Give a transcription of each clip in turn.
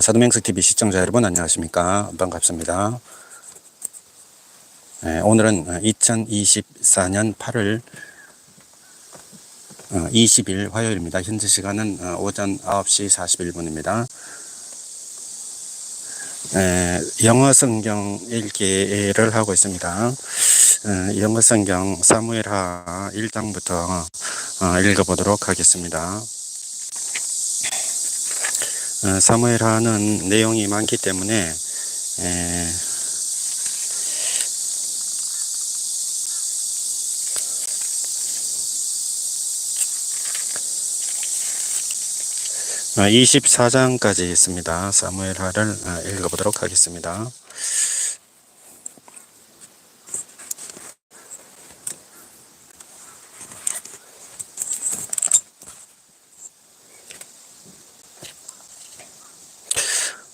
사도맹석TV 시청자 여러분 안녕하십니까. 반갑습니다. 오늘은 2024년 8월 20일 화요일입니다. 현재 시간은 오전 9시 41분입니다. 영어 성경 읽기를 하고 있습니다. 영어 성경 사무엘하 1장부터 읽어보도록 하겠습니다. 사무엘하는 내용이 많기 때문에 24장까지 있습니다. 사무엘하를 읽어보도록 하겠습니다.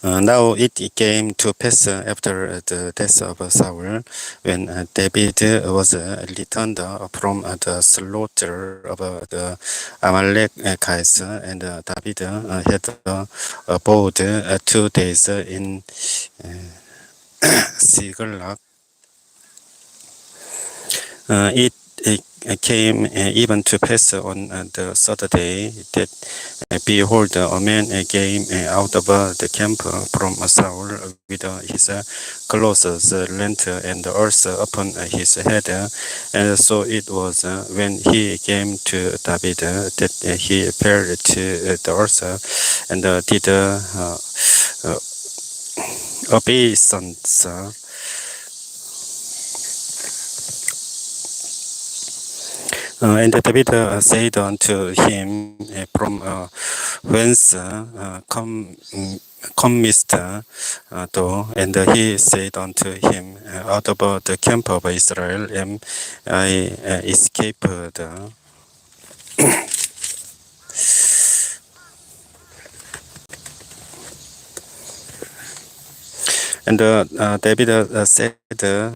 Now it came to pass after the death of Saul, when David was returned from the slaughter of the Amalekites, and David had abode 2 days in Ziklag. It came even to pass on the third day that, behold, a man came out of the camp from Saul with his clothes rent and earth upon his head. And so it was when he came to David that he fell to the earth and did obeisance. And David said unto him, From whence comest thou? And he said unto him, Out of the camp of Israel am I escaped. And David said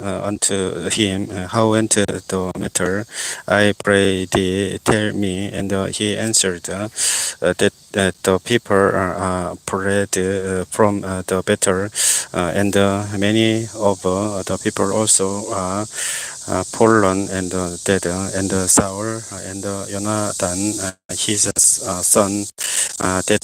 unto him, How went the matter? I pray thee, tell me. And he answered, that the people fled from the battle, and many of the people also are fallen and dead. And Saul and Jonathan, his son, dead.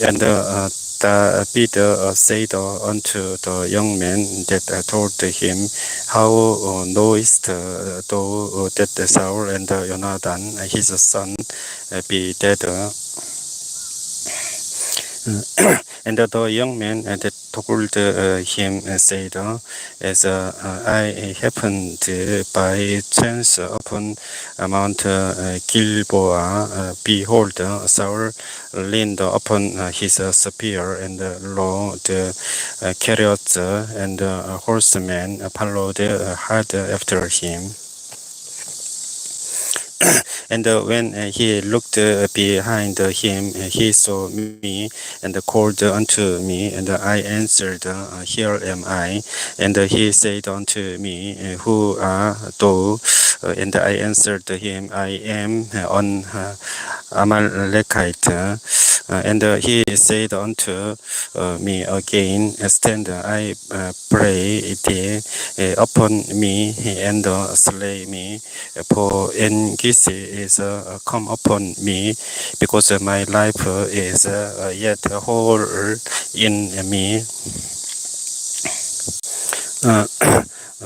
And David said unto the young man that told him, How knowest thou that Saul and Jonathan his son be dead? And the young man that told him said, As I happened by chance upon Mount Gilboa, behold, Saul leaned upon his spear, and lo, the chariots and horsemen followed hard after him. And when he looked behind him, he saw me and called unto me, and I answered, Here am I. And he said unto me, Who art thou? And I answered him, I am an Amalekite. And he said unto me again, Stand, I pray thee, upon me, and slay me, for anguish is come upon me, because my life is yet whole in me.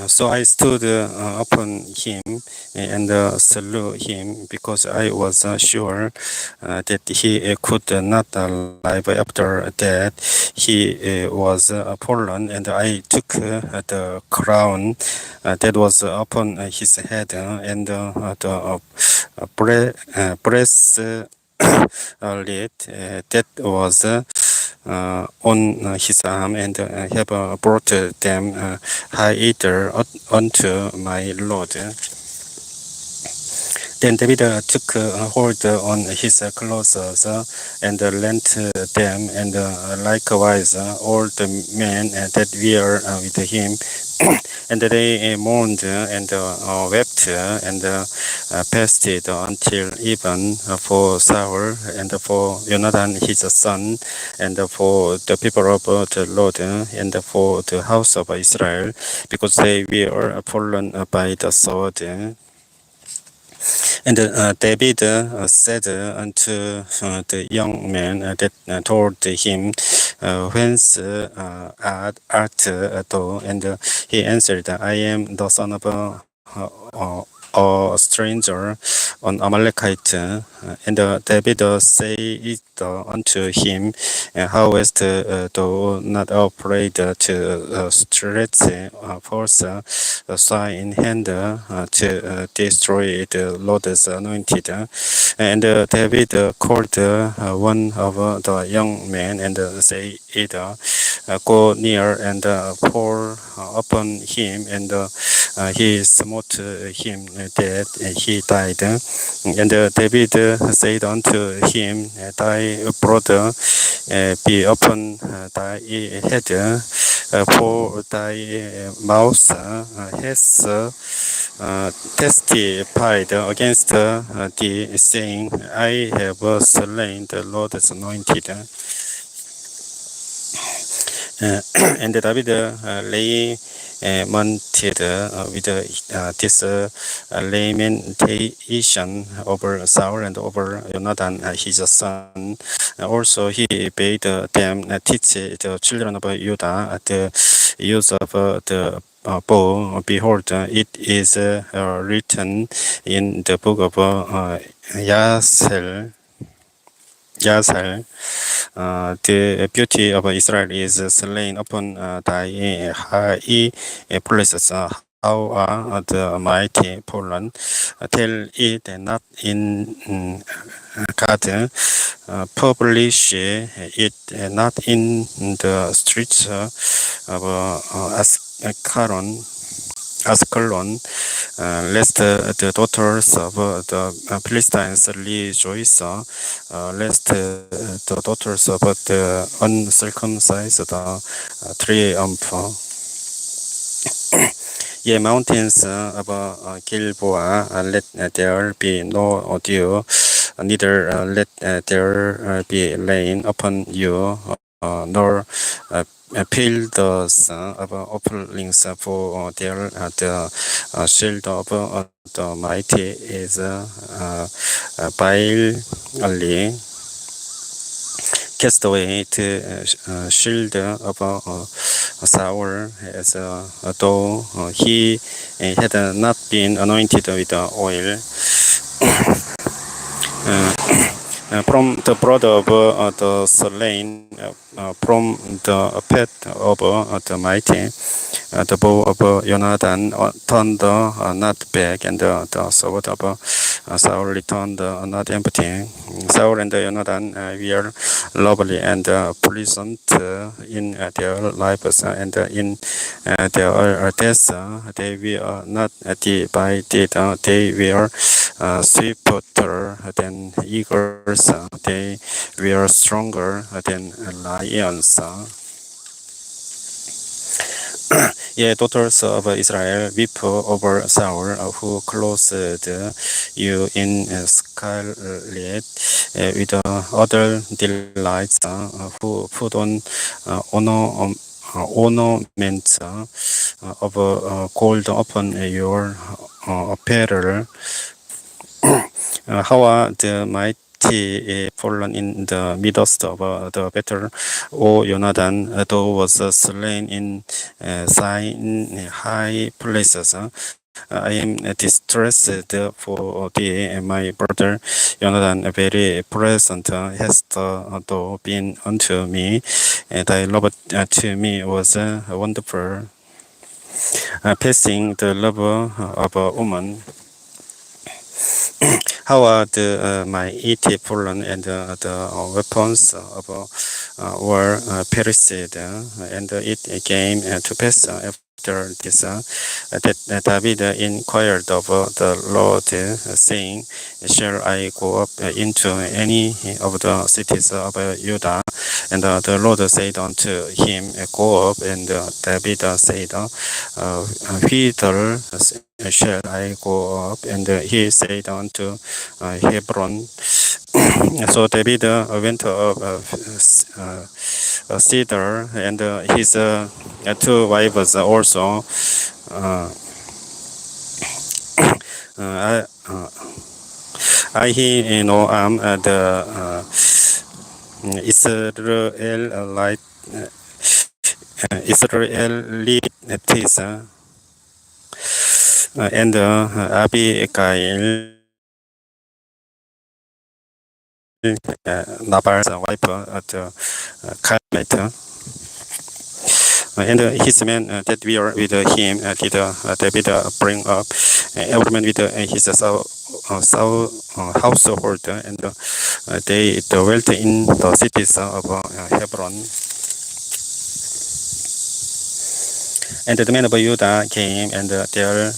So I stood upon him and slew him, because I was sure that he could not live after that he was fallen. And I took the crown that was upon his head, and the breastplate that was on his arm, and have brought them hither unto my Lord. Then David took hold on his clothes and lent them, and likewise all the men that were with him. And they mourned and wept and fasted until even for Saul and for Jonathan his son, and for the people of the Lord and for the house of Israel, because they were fallen by the sword. And David said unto the young man that told him, Whence art thou? And he answered, I am the son of a stranger, an Amalekite. And David said unto him, How hast thou not afraid to stretch forth a sign in hand to destroy the Lord's anointed? And David called one of the young men and said, Go near and pour upon him, and he smote him dead, and he died. And David said unto him, Thy brother be upon thy head, for thy mouth has testified against thee, saying, I have slain the Lord's anointed. And David lamented with this lamentation over Saul and over Jonathan his son. Also he bade them teach the children of Judah the use of the bow. Behold, it is written in the book of Yasel, the beauty of Israel is slain upon thy high places. How are the mighty fallen? Tell it not in God. Publish it not in the streets of Ascalon, lest the daughters of the Philistines rejoice, lest the daughters of the uncircumcised triumph. Ye mountains of Gilboa, let there be no dew, neither let there be rain upon you, nor fields of offerings, for there the shield of the mighty is vilely cast away. The shield of Saul, as though he had not been anointed with oil. From the blood of the slain, from the pit of the mighty, the bow of Jonathan turned not back, and the sword of Saul returned not empty. Saul and Jonathan were lovely and pleasant in their lives, and in their deaths they were not divided. They were swifter than eagles. They were stronger than lions. Ye daughters of Israel, weep over Saul, who clothed you in scarlet with other delights, who put on ornaments of gold upon your apparel. How are the mighty fallen in the midst of the battle? O Jonathan, thou was slain in thine high places. I am distressed for thee, my brother Jonathan. Very present hast thou been unto me. Thy love to me was wonderful, passing the love of a woman. How are the mighty fallen, and the weapons of war perished, and it came to pass after after this, that David inquired of the Lord, saying, "Shall I go up into any of the cities of Judah?" And the Lord said unto him, "Go up." And David said, "Whither shall I go up?" And he said unto Hebron. So David went up Cedar, and his two wives also. Uh, uh, Ahinoam, the Israelite Israelites, and Abigail, Nabal's wife, the Carmelite. And his men that were with him did David bring up every man with his household, and they dwelt in the cities of Hebron. And the men of Judah came, and there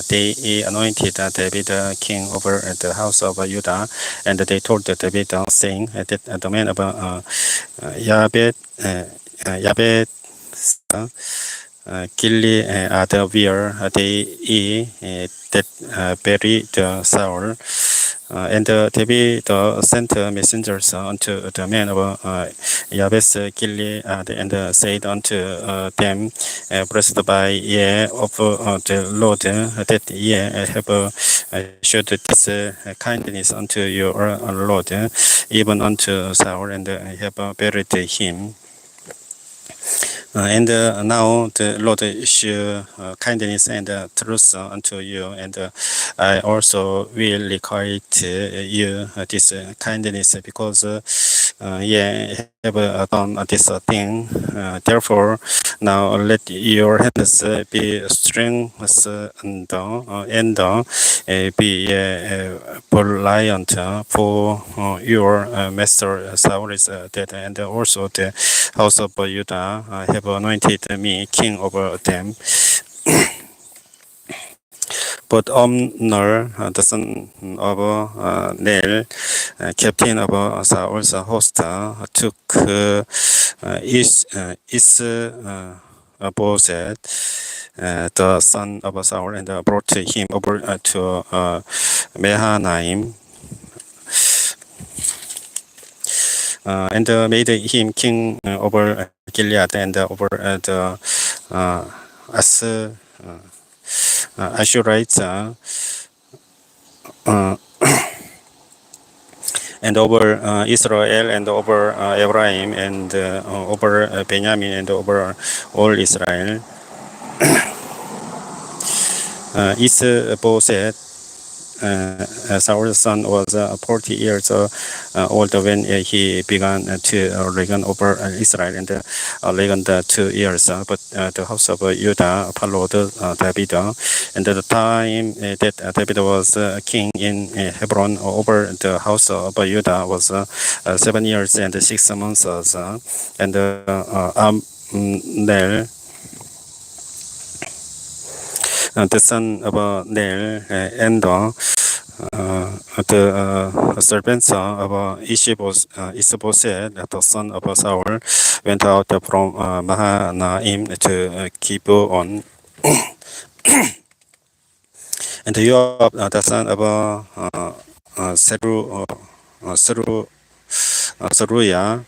they anointed David king over the house of Judah. And they told David, saying that the men of Yabed, Yabed, Gilead, where they that buried Saul. And David sent messengers unto the men of Jabes Gilead, and said unto them, "Blessed by ye of the Lord, that ye have showed this kindness unto your Lord, even unto Saul, and have buried him." And now the Lord show kindness and truth unto you, and I also will requite you this kindness, because ye have done this thing. Therefore, now let your hands be strengthened, and be valiant, for your master Saul is dead, and also the house of Judah have anointed me king over them. But Omner, the son of Nel, captain of Saul's host, took Is-Boset, the son of Saul, and brought him over to Mahanaim, and made him king over Gilead, and over the As Ashurites, and over Israel, and over Ephraim, and over Benjamin, and over all Israel. Is-Boset, Saul's son, was 40 years old when he began to reign over Israel, and reigned 2 years. But the house of Judah followed David, and at the time that David was king in Hebron over the house of Judah was 7 years and 6 months, and Amnel, the son of Nel, and the servants of Is-Boset, the son of Saul, went out from Mahanaim to Gibeon. And Joab, the son of Seruiah,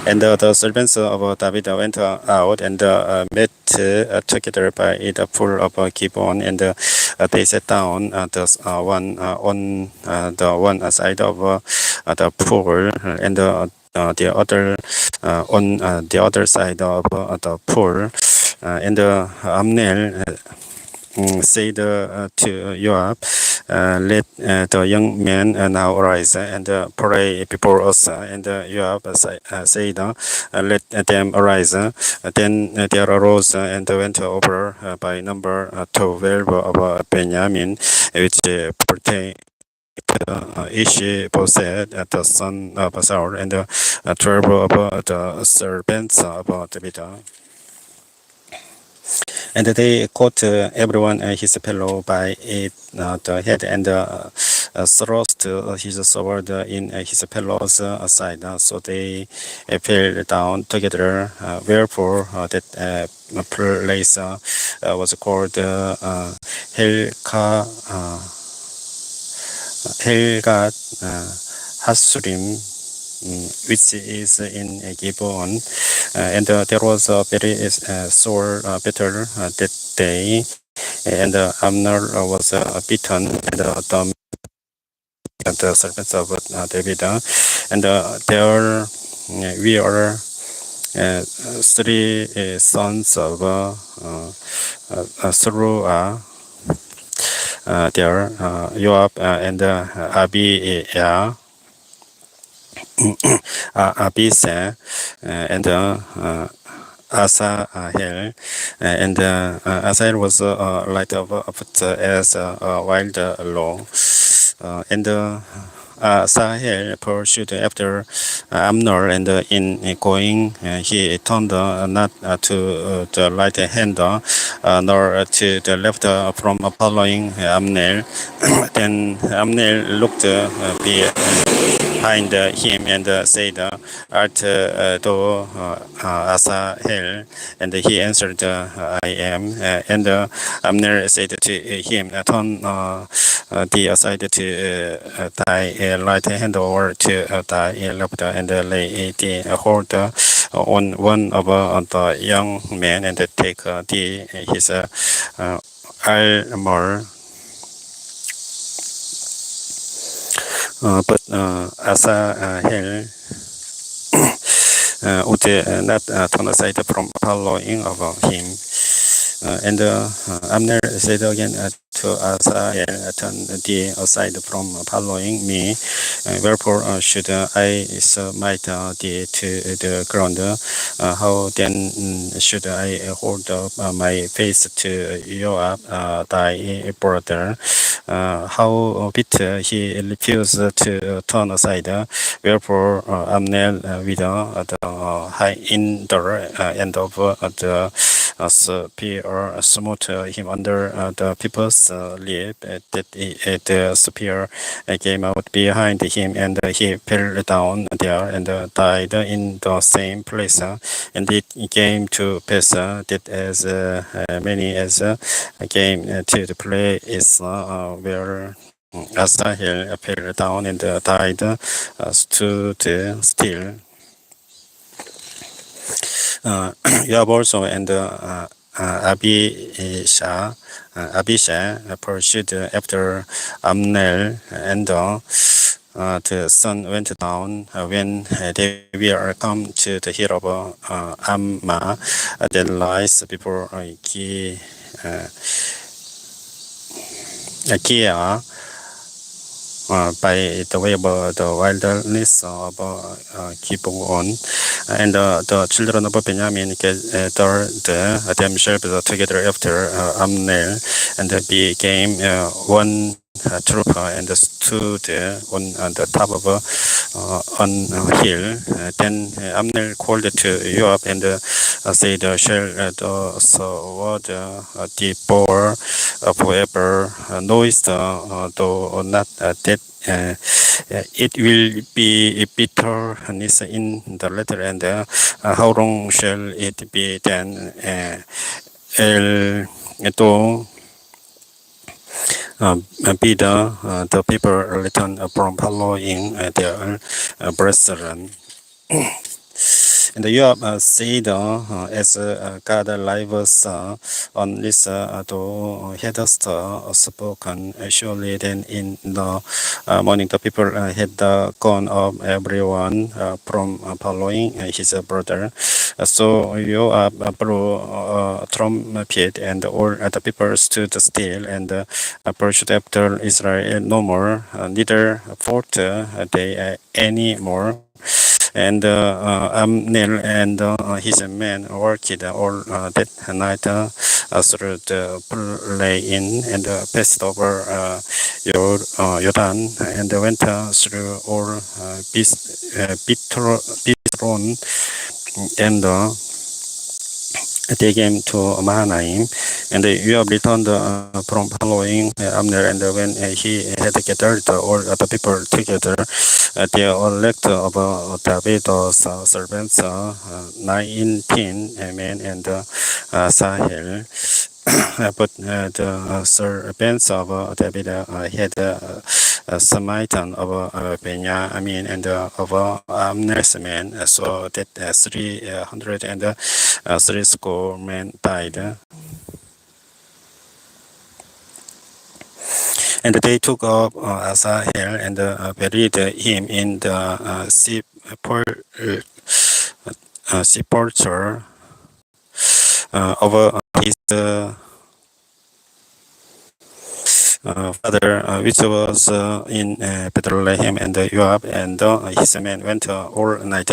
and the servants of David went out and met together by the pool of Gibeon, and they sat down one on the one side of the pool, and the other on the other side of the pool. And Amnel said to Joab, "Let the young men now arise and pray before us." And Joab said, "Let them arise." Then there arose and went over by number 12 of Benjamin, which pertained Ish-Boset, the son of Saul, and 12 of the servants of David. And they caught everyone his fellow by the head and thrust his sword in his fellow's side. So they fell down together. Wherefore that place was called Helka, Helgat Hasurim, which is in Gibeon. And there was a very sore battle that day, and Amnon was beaten, and the servants of David, and there we are three sons of Zeruiah there, Joab and Abijah, Abisai, and Asahel, and Asahel was light of foot as a wild law, and Asahel pursued after Amnon, and in going he turned not to the right hand nor to the left from following Amnon. Then Amnon looked behind him and said, Art thou Asahel? And he answered, I am. And Amnon said to him, Turn thee aside to thy right hand or to thy left, and lay thee hold on one of the young men, and take thee his armor. But Asahel would not turn aside from following of him. And Abner said again to Asahel, Turn thee aside from following me. Wherefore should I smite thee to the ground? How then should I hold up my face to Joab, thy brother? How bit he refused to turn aside. Wherefore Abner with the high in the end of the spear smote him under the people's lip, that the spear came out behind him, and he fell down there and died in the same place. And it came to pass that as many as came to the place where Asahel fell down and died, stood still. Joab also and Abishai pursued after Amnel, and the sun went down when they were come to the hill of Amma that lies before Kia. By the way of the wilderness of Gibeon, and the children of Benjamin gathered themselves together after Amnel, and became one troop, and stood on the top of on a hill. Then Amnel called to Joab and said, Shall the sword devour whoever knowest though not that it will be bitterness in the letter, and how long shall it be then? To be the people return from following their brethren. And Joab said, as God lives on this, thou hadst spoken, surely then in the morning the people had gone up everyone from following his brother. So Joab blew a trumpet, and all the people stood still and pursued after Israel no more, neither fought they any more. and Amnil and his men worked all that night through the plain and passed over Jordan and went through all Bitron and they came to Mahanaim, and you have returned from following Abner, and when he had gathered all the people together, they elect of David's servants, 19 men, and Sahel. But the servants of David had smitten of Benjamin and of Amner's men, so that 300 and three score men died. And they took up Asahel and buried him in the sepulchre of his father, which was in Bethlehem, and Joab and his men went all night,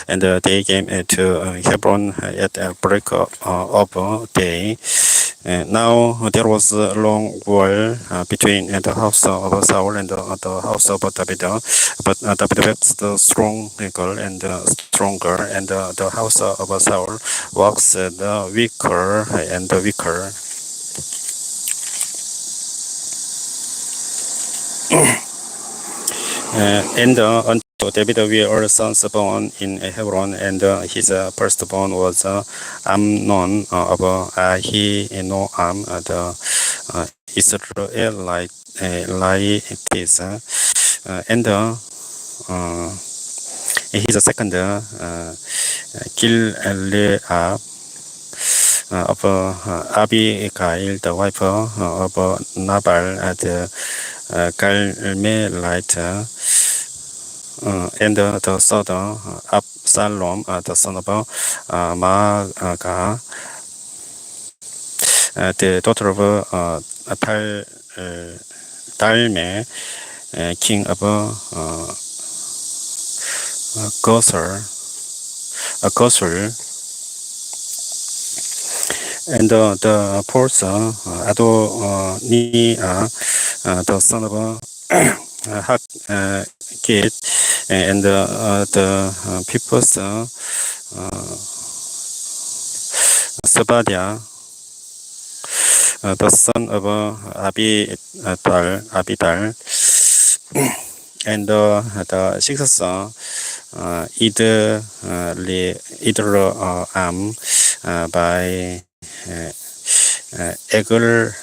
and they came to Hebron at break of day. Now there was a long wall between the house of Saul and the house of David, but David waxed stronger and stronger, and the house of Saul waxed weaker and weaker. And unto David were sons born in Hebron, and his firstborn was Amnon of Ahinoam, the Israelite, and his second Gilead of Abigail, the wife of Nabal, the Carmelite, and the son of Absalom, the son of Maacah, the daughter of Talmai, king of Gosur, and the fourth Adoniah, the son of Haggit, and the people's Sabadiah, the son of Abidal, and the sixth son Idram by Eglah,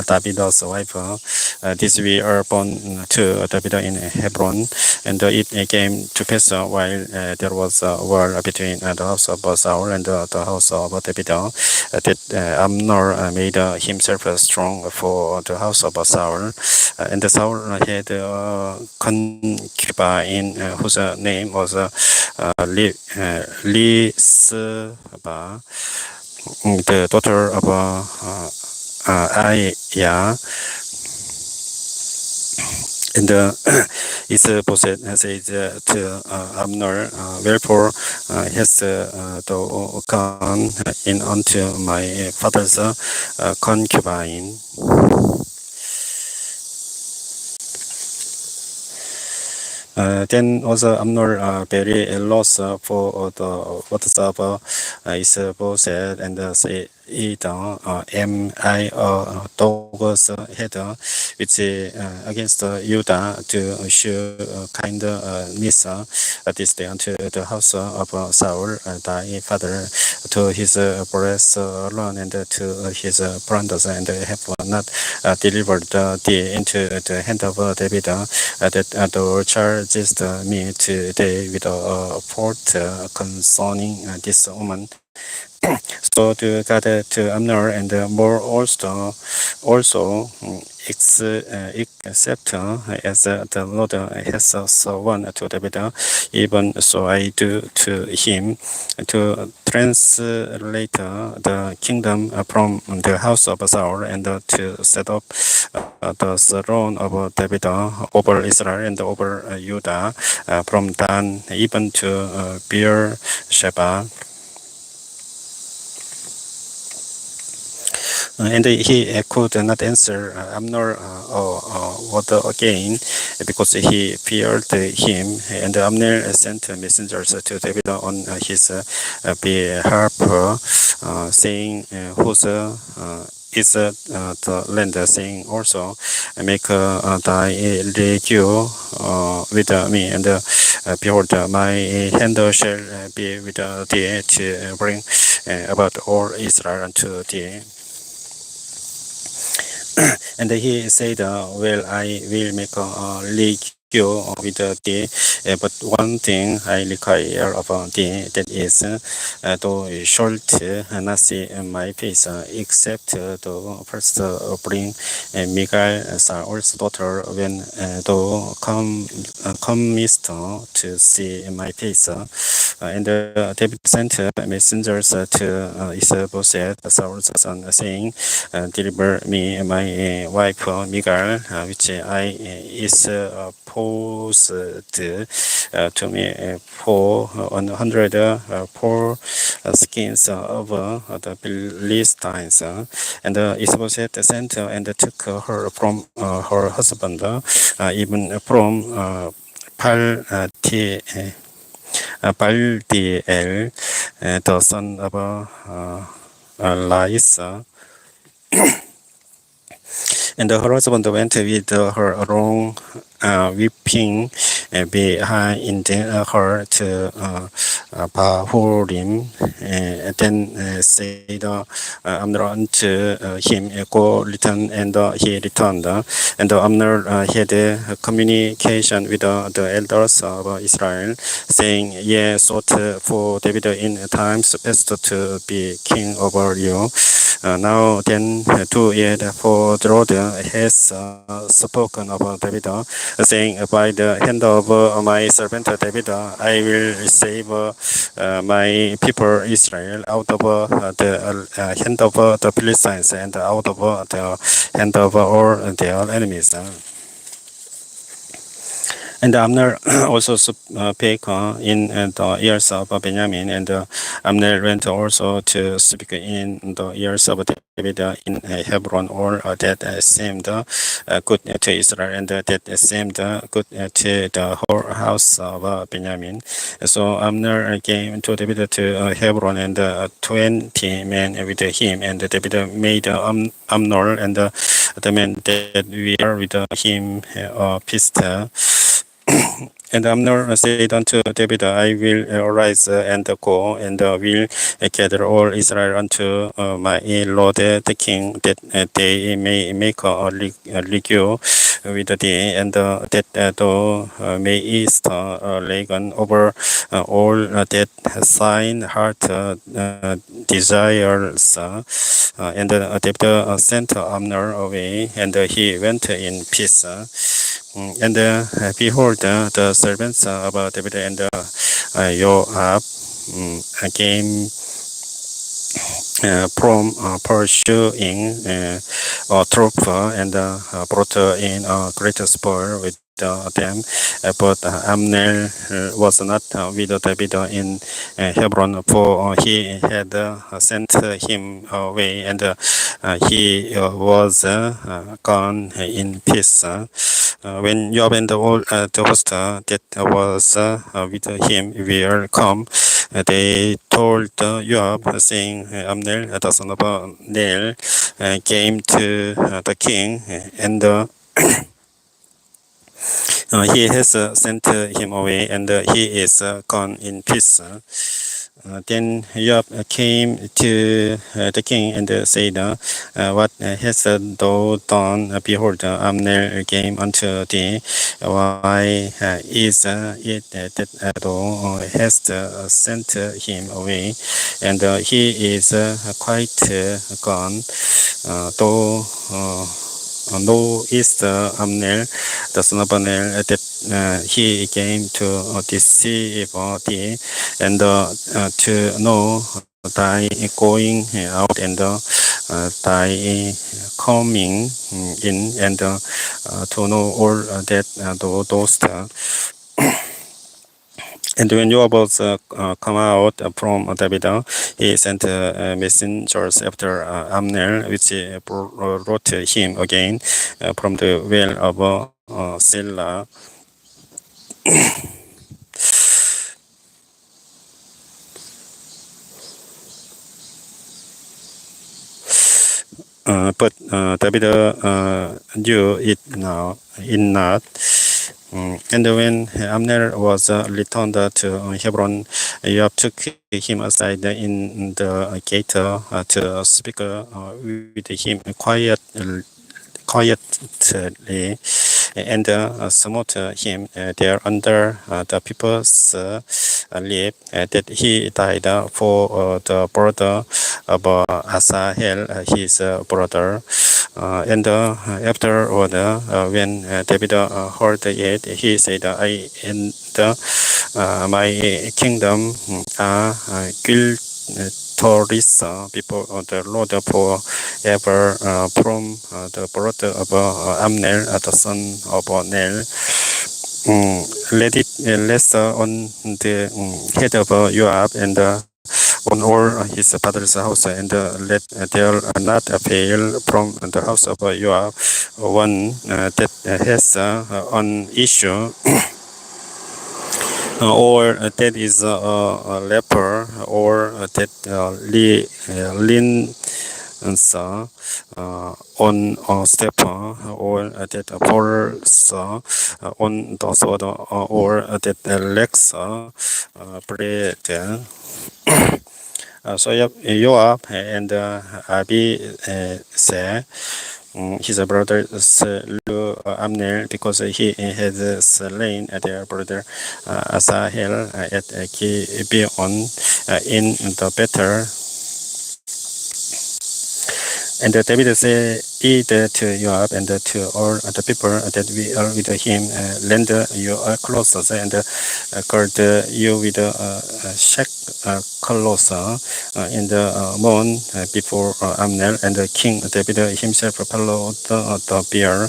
David's wife. This we are born to David in Hebron, and it came to pass while there was a war between the house of Saul and the house of David, that Amnon made himself strong for the house of Saul, and Saul had a concubine whose name was Lisba, the daughter of Aiah, and Isboset said to Abner, wherefore hast thou gone in unto my father's concubine? Then also Amnor very lost for the waters of Isboset, and said, am I a dog's head, which against Judah to show kindness this day unto the house of Saul thy father, to his breastbone and to his brothers, and have not delivered thee into the hand of David, that thou chargest me today with a fault concerning this woman. So to God to Amner and more also except as the Lord has sworn to David, even so I do to him, to translate the kingdom from the house of Saul and to set up the throne of David over Israel and over Judah from Dan even to Beersheba. And he could not answer Amnon what again because he feared him. And Amnon sent messengers to David on his behalf, saying, "Whose is the land?" Saying also, "Make thy legue with me, and behold, my hand shall be with thee to bring about all Israel unto thee." And he said, "Well, I will make a league with thee, but one thing I require of thee, that is, thou shalt not see my face, except thou first bring Michal, Saul's daughter, when thou comest to see my face." And David sent messengers to Ishbosheth, Saul's son, saying, "Deliver me my wife Michal, which I is posed to me for 100 poor skins of the Philistines." And Ishbosheth sent and took her from her husband, even from Paltiel, the son of Lais. And her husband went with her along, weeping behind her to Bahurim. Then said Amnon to him, "Go, return." And he returned. And Amnon had a communication with the elders of Israel, saying, "Ye sought for David in times past to be king over you. Now then, do it, for the Lord has spoken about David, saying, By the hand of my servant David, I will save my people Israel out of the hand of the Philistines and out of the hand of all their enemies." And Amner also spake in the ears of Benjamin, and Amner went also to speak in the ears of David in Hebron, all that seemed good to Israel, and that seemed good to the whole house of Benjamin. So Amner came to David to Hebron, and 20 men with him, and David made Amnor and the men that were with him a feast. And Amnon said unto David, "I will arise and go, and will gather all Israel unto my lord the king, that they may make a league with thee, and that thou mayest reign over all that thine heart desires." And David sent Amnon away, and he went in peace. And behold, the servants of David and Joab came from pursuing a troop and brought in a great spoil with them. But Amnel was not with David in Hebron, for he had sent him away, and he was gone in peace. When Joab and all the host that was with him were come, they told Joab, saying, "Amnel, the son of Ner, came to the king, and he has sent him away, and he is gone in peace." Then Joab came to the king and said, "What hast thou done? Behold, Amner came unto thee. Why is it that thou hast sent him away? And he is quite gone. Though knowest Amner, the son of Ner, that he came to deceive thee. and to know thy going out and thy coming in, and to know all that thou dost. And when Joab was come out from David, he sent messengers after Amner, which brought him again from the well of Silla. But David knew it now, in not. And when Amner was returned to Hebron, Joab took him aside in the gate to speak with him quietly, and smote him there under the people's lip, that he died for the brother of Asahel, his brother. And afterward, when David heard it, he said, I and my kingdom are guiltless before the Lord forever, from the blood of Amner, the son of Nel. Let it rest on the head of Joab and on all his father's house, and let there not fail from the house of Joab one that has an issue, or that is a leper, or that leans on a step, or that falls on the sword, or that lacks bread. So Joab and Abisai, his brother, slew Amner because he had slain their brother Asahel at Gibeon in the battle. And David said to Joab and to all the people that we are with him, lend your clothes and gird you with sackcloth in the moon before Amner. And King David himself followed the bier,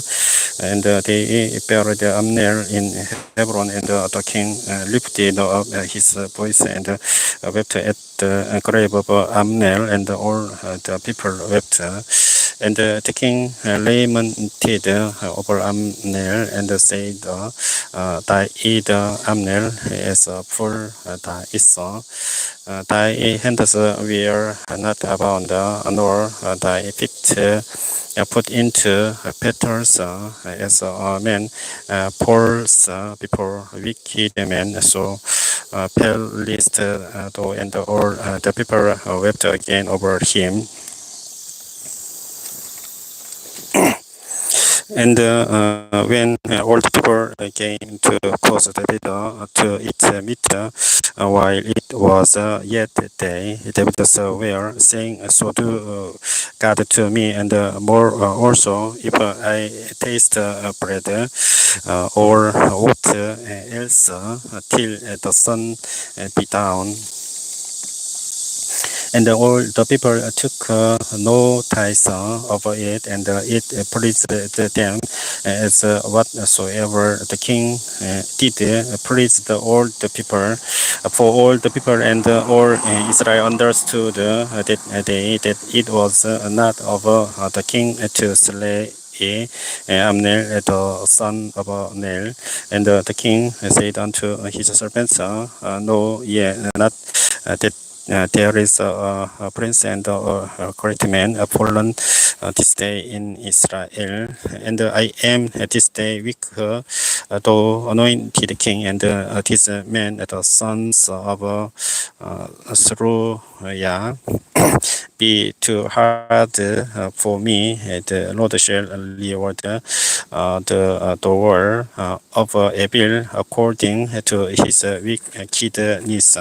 and they buried Amner in Hebron. And the king lifted up his voice and wept at the grave of Amner, and all the people wept. And the king lamented over Amner and said, Thy aid, Amner, is full thy Esau. Thy hands were not bound, nor thy feet put into fetters, as a man falls before wicked men. So pleased though, and all the people wept again over him. And when all the people came to cause David to eat meat, while it was yet day, David swore, saying, So do God to me, and more also, if I taste bread or aught else till the sun be down. And all the people took no tithes of it, and it pleased them, as whatsoever the king did pleased all the people. For all the people and all Israel understood that day that it was not of the king to slay Amner, the son of Nel. And the king said unto his servants, Know ye not that there is a prince and a great man fallen this day in Israel, and I am this day with the anointed king, and this man, the sons of Zeruiah, be too hard for me. The Lord shall reward the door of Abel according to his wickedness.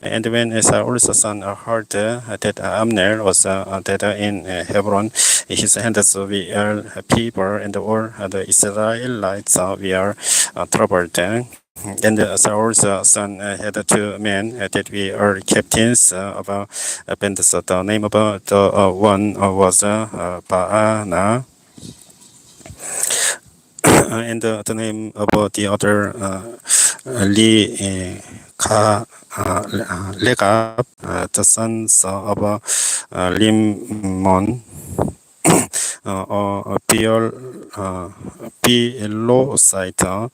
And when Saul's son heard that Amner was dead in Hebron, his hands were feeble, and all the Israelites were troubled. And Saul's son had two men that we are captains of a band. So the name of the one was Baana, and the name of the other Li Legab, the sons of Limon, or Beelosite,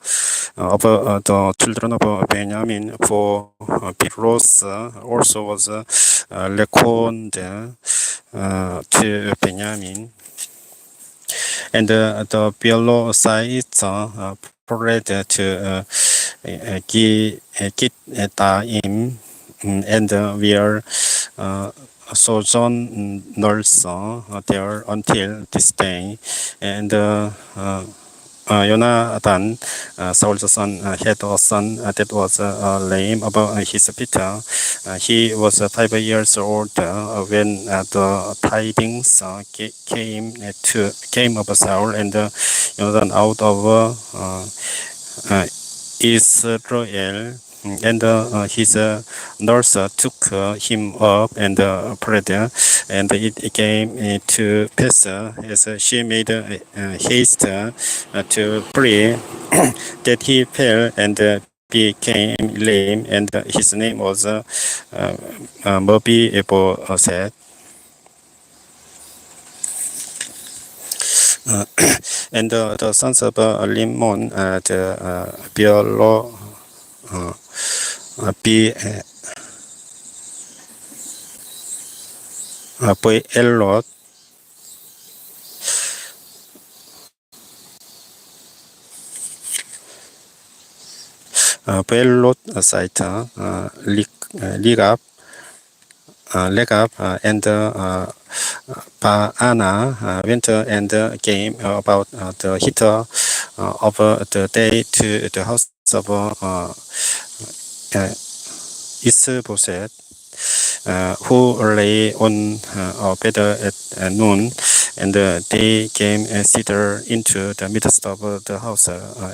of the children of Benjamin, for Beros also was Leconde to Benjamin. And the Beelosites fled to Gittaim, and we are sojourners there until this day. And Jonathan, Saul's son, had a son that was lame about his Peter. He was 5 years old when the tidings came of Saul and Jonathan out of Israel. And his nurse took him up and prayed, and it came to pass as she made haste to pray that he fell and became lame, and his name was Mephibosheth. And the sons of Limon, the Bealo, Be Elot, Belot Saita, Ligab, Legab, and Baana went and came about the heat of the day to the house of Isboset, who lay on a bed at noon, and they came and thither into the midst of the house,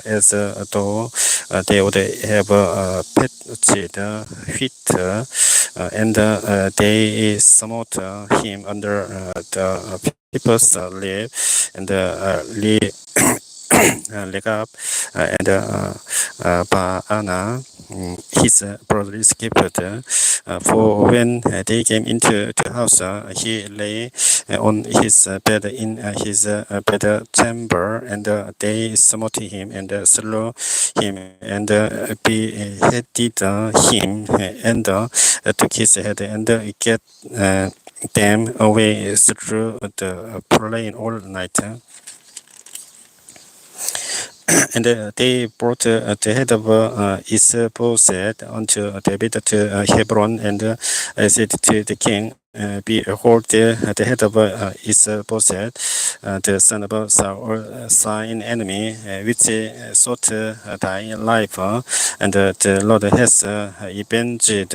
as though they would have patched wheat, and they smote him under the people's lip, and Legab and Baana, his brother escaped. For when they came into the house, he lay on his bed in his bed chamber, and they smote him and slew him and beheaded him, and took his head and get them away through the plain all night. And they brought the head of Isboset unto David to Hebron, and said to the king, Behold, the head of Isboset, the son of Saul, thine enemy, which sought thy life, and the Lord has avenged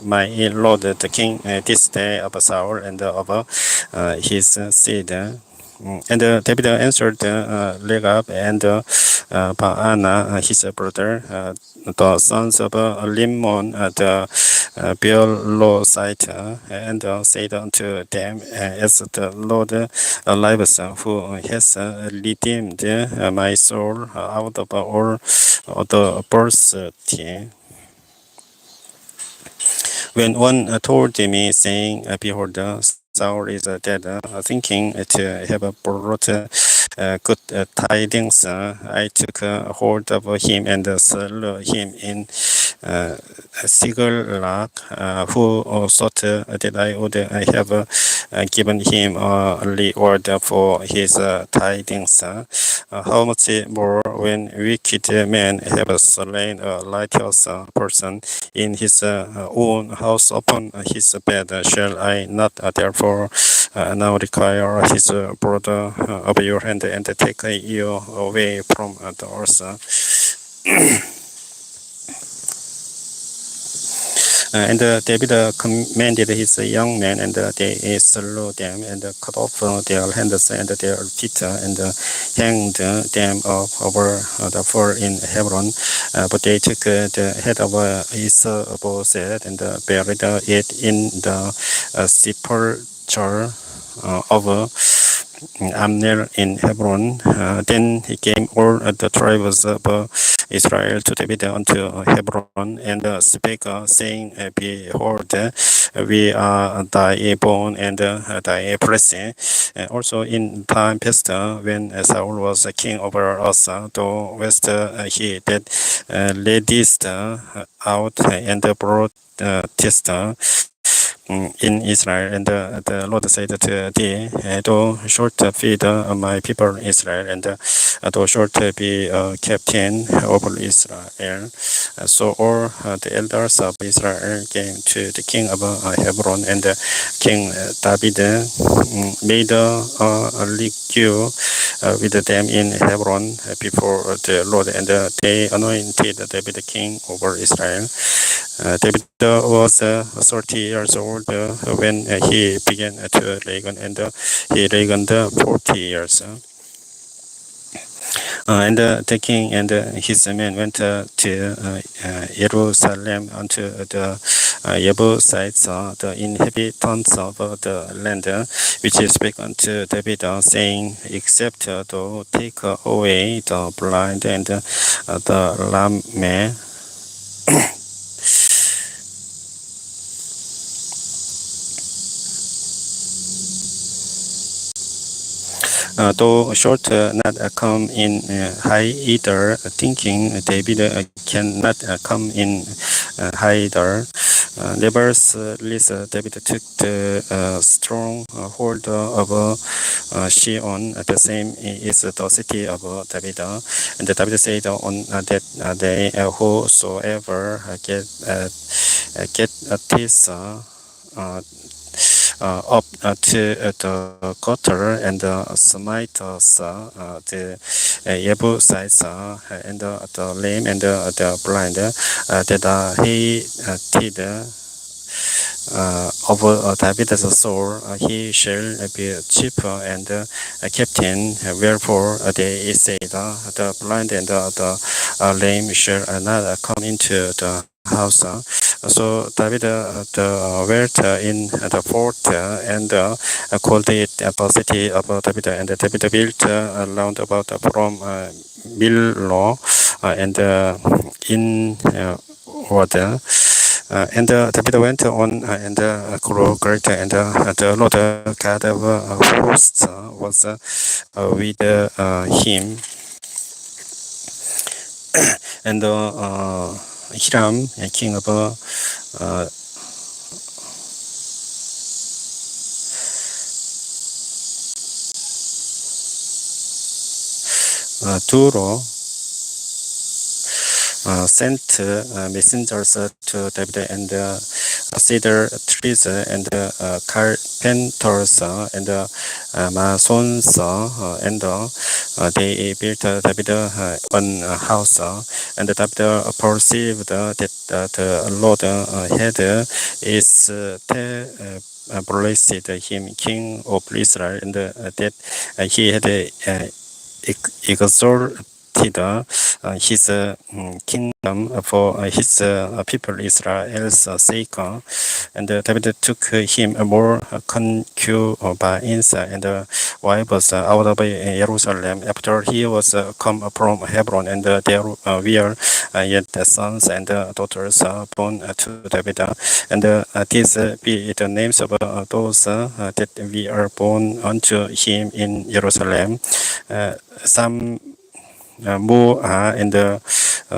my lord the king this day of Saul and of his seed. And David answered Legab and Baana, his brother, the sons of Limon, the Beerosite, and said unto them, As the Lord lives, who has redeemed my soul out of all the adversity. When one told me, saying, Behold, Saul is dead, thinking to have brought good tidings, I took hold of him and slew him in Sigurlag, who thought that I would have given him a reward for his tidings. How much more when wicked men have slain a righteous person in his own house upon his bed, shall I not therefore now require his brother of your hand and take you away from the earth? And David commanded his young men, and they slew them, and cut off their hands and their feet, and hanged them up over the fire in Hebron. But they took the head of Isboset and buried it in the sepulchre of Amner in Hebron. Then he came all the tribes of Israel to David unto Hebron, and spake, saying, Behold, we are thy bone and thy flesh. Also in time past, when Saul was king over us, thou wast he that leadest out and brought test in Israel, and the Lord said to thee, thou shalt feed my people Israel, and thou shalt be captain over Israel. So all the elders of Israel came to the king of Hebron, and King David made a league with them in Hebron before the Lord, and they anointed David king over Israel. David was 30 years old when he began to reign, and he reigned 40 years. And the king and his men went to Jerusalem unto the Jebusites, the inhabitants of the land, which spake unto David, saying, Except thou take away the blind and the lame, thou shalt not come in hither, thinking David cannot come in hither. Nevertheless, David took the strong hold of Shion. The same is the city of David. And David said on that day, whosoever get this up to the gutter and smite us, the Jebusites, and the lame and the blind, that he did of David's soul, he shall be chief and captain. Wherefore they said, the blind and the lame shall not come into the house. So David dwelt in the fort and called it the city of David. And David built round about from Millo and in order. And David went on and grew great, and the Lord God of hosts was with him. And Hiram, king of Turo, sent messengers to David, and cedar trees and carpenters and masons, and they built David one house. And David perceived that the Lord had established him king of Israel, and that he had exalted his kingdom for his people Israel's sake. And David took him more concubines and wives out of Jerusalem after he was come from Hebron, and there were yet sons and daughters born to David. And these be the names of those that we are born unto him in Jerusalem. Some and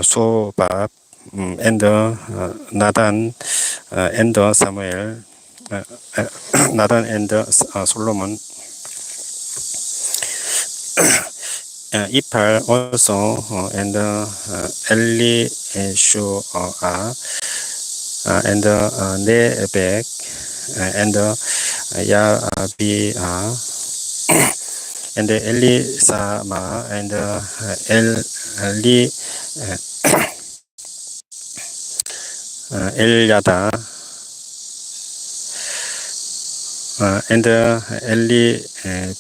Sobab, and Nathan, and Samuel, Nathan and Solomon. Ipar also, and Elishua, and Nebek, and Yabia, and Elisama, and Eli, 엘야다 and Eli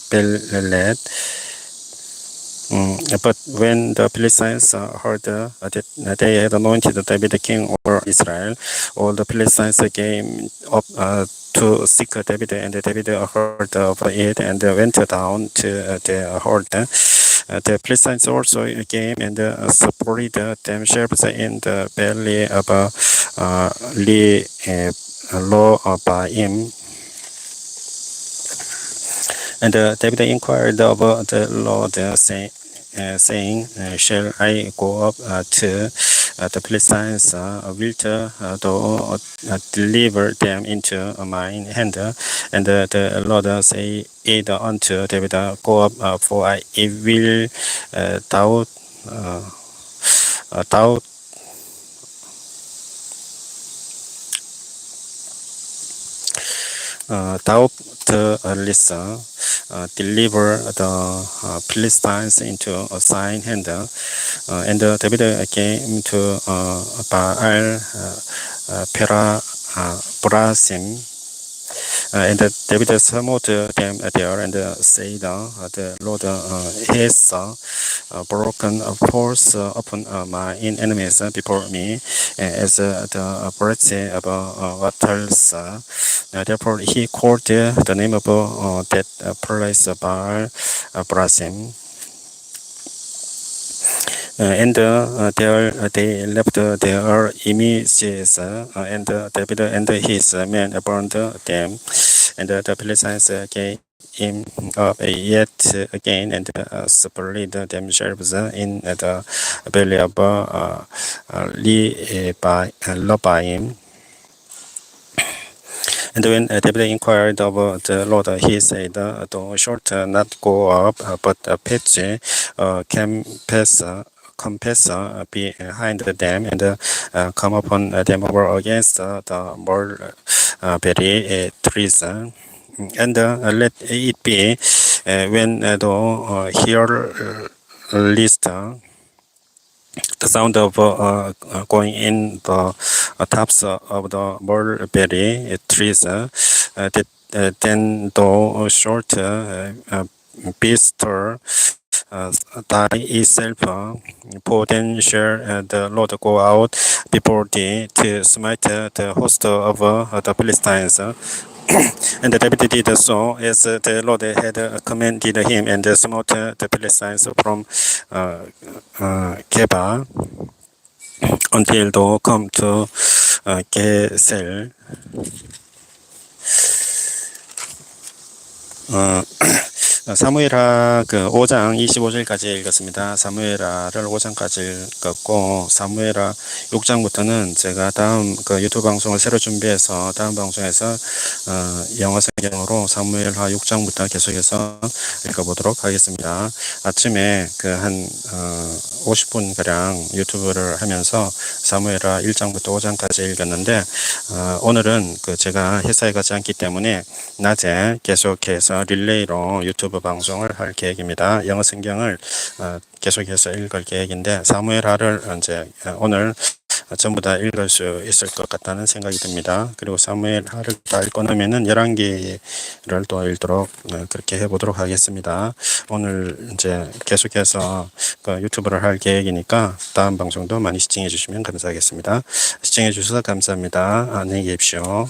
Belet. But when the Philistines heard that they had anointed David king over Israel, all the Philistines came up to seek David, and David heard of it and went down to the horde. The Philistines also came and supported themselves in the valley of Lo-Baim. And David inquired of the Lord, saying, Shall I go up to the Philistines? Wilt thou deliver them into mine hand? And the Lord said unto David, Go up, for I will doubt. Thou thou listen, deliver the Philistines into a thine hand. And David came to Baal Perasim, and David smote them there and said, The Lord has broken forth upon my enemies before me, as the breadth of waters. Therefore he called the name of that place Baal Perasim. And there they left their images, and David and his men burned them. And the Philistines came up yet again and spread themselves in the valley of Lobaim. And when David inquired of the Lord, he said, Thou shalt not go up, but pitch compass behind them and come upon them over against the mulberry trees. And let it be when thou hearest the sound of going in the tops of the mulberry trees, then thou shalt bestir thyself, for then shall the Lord go out before thee to smite the host of the Philistines. And David did so as the Lord had commanded him, and smote the Philistines from Geba until thou come to Gesel. 사무엘하 그 5장 25절까지 읽었습니다. 사무엘하를 5장까지 읽었고, 사무엘하 6장부터는 제가 다음 그 유튜브 방송을 새로 준비해서 다음 방송에서 영어 성경으로 사무엘하 6장부터 계속해서 읽어보도록 하겠습니다. 아침에 그 한 50분 가량 유튜브를 하면서 사무엘하 1장부터 5장까지 읽었는데, 오늘은 그 제가 회사에 가지 않기 때문에 낮에 계속해서 릴레이로 유튜브 방송을 할 계획입니다. 영어 성경을 계속해서 읽을 계획인데, 사무엘하를 이제 오늘 전부 다 읽을 수 있을 것 같다는 생각이 듭니다. 그리고 사무엘하를 다 읽고 나면은 11기를 또 읽도록 그렇게 해보도록 하겠습니다. 오늘 이제 계속해서 그 유튜브를 할 계획이니까 다음 방송도 많이 시청해 주시면 감사하겠습니다. 시청해 주셔서 감사합니다. 안녕히 계십시오.